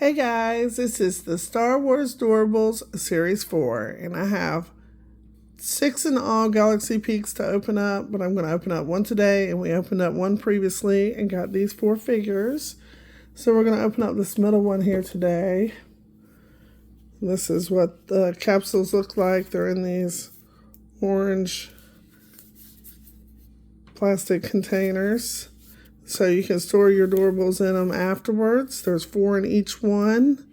Hey guys, this is the Star Wars Doorables Series 4, and I have 6 in all Galaxy Peaks to open up, but I'm going to open up one today, and we opened up one previously and got these 4 figures. So we're going to open up this middle one here today. This is what the capsules look like. They're in these orange plastic containers, so you can store your Doorables in them afterwards. There's 4 in each one.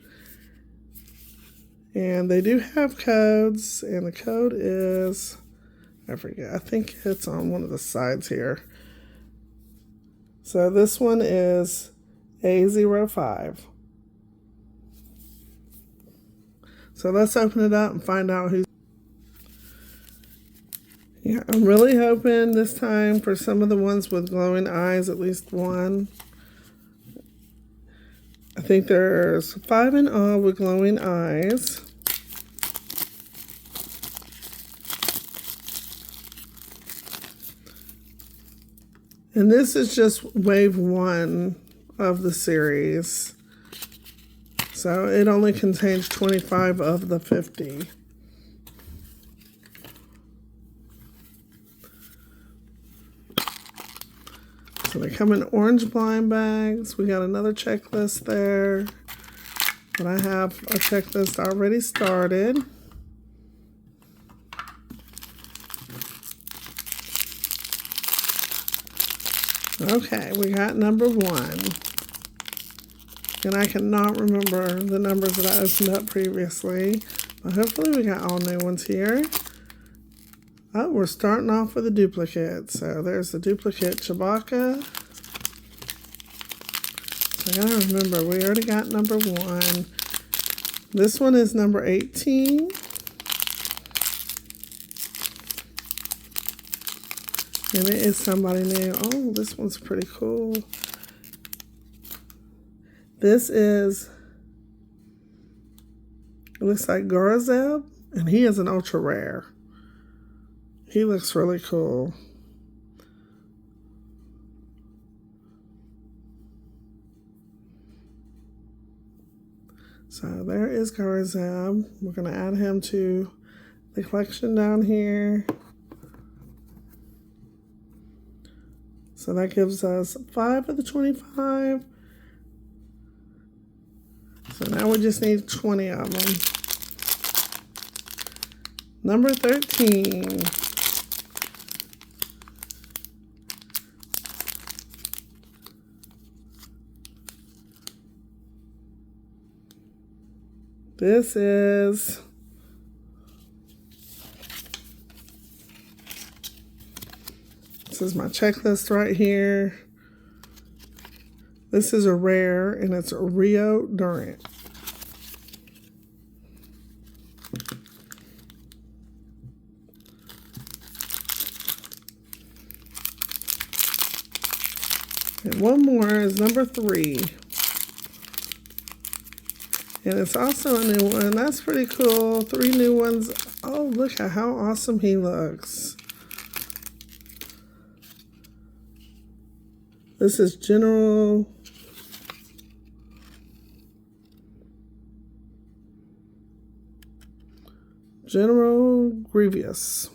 And they do have codes, and the code is, I forget, I think it's on one of the sides here. So this one is A05. So let's open it up and find out who's. Yeah, I'm really hoping this time for some of the ones with glowing eyes, at least one. I think there's 5 in all with glowing eyes. And this is just wave 1 of the series. So it only contains 25 of the 50. So they come in orange blind bags. We got another checklist there. But I have a checklist already started. Okay, we got number 1. And I cannot remember the numbers that I opened up previously. But hopefully we got all new ones here. Oh, we're starting off with a duplicate. So there's the duplicate Chewbacca. So I gotta remember, we already got number 1. This one is number 18. And it is somebody new. Oh, this one's pretty cool. This is, it looks like Garazeb, and he is an ultra rare. He looks really cool. So there is Garazeb. We're going to add him to the collection down here. So that gives us 5 of the 25. So now we just need 20 of them. Number 13. This is my checklist right here. This is a rare, and it's a Rio Durant. And one more is number 3. And it's also a new one. That's pretty cool. 3 new ones. Oh, look at how awesome he looks. This is General Grievous.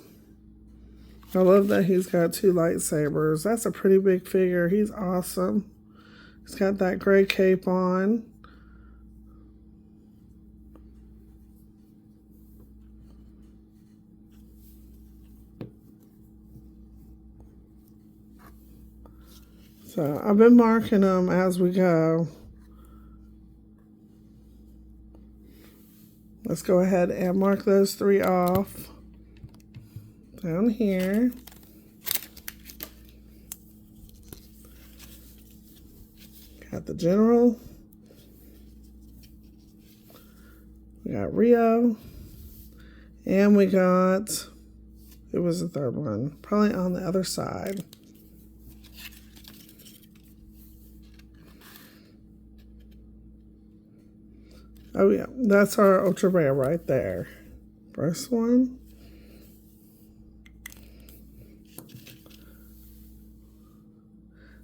I love that he's got 2 lightsabers. That's a pretty big figure. He's awesome. He's got that gray cape on. So I've been marking them as we go. Let's go ahead and mark those 3 off down here. Got the General. We got Rio. And we got, it was the 3rd one, probably on the other side. Oh yeah, that's our ultra rare right there. First one.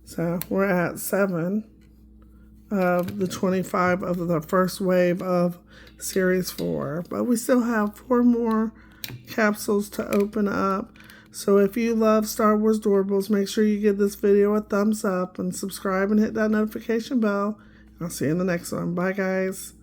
So we're at 7 of the 25 of the first wave of Series 4. But we still have 4 more capsules to open up. So if you love Star Wars Doorables, make sure you give this video a thumbs up and subscribe and hit that notification bell. I'll see you in the next one. Bye, guys.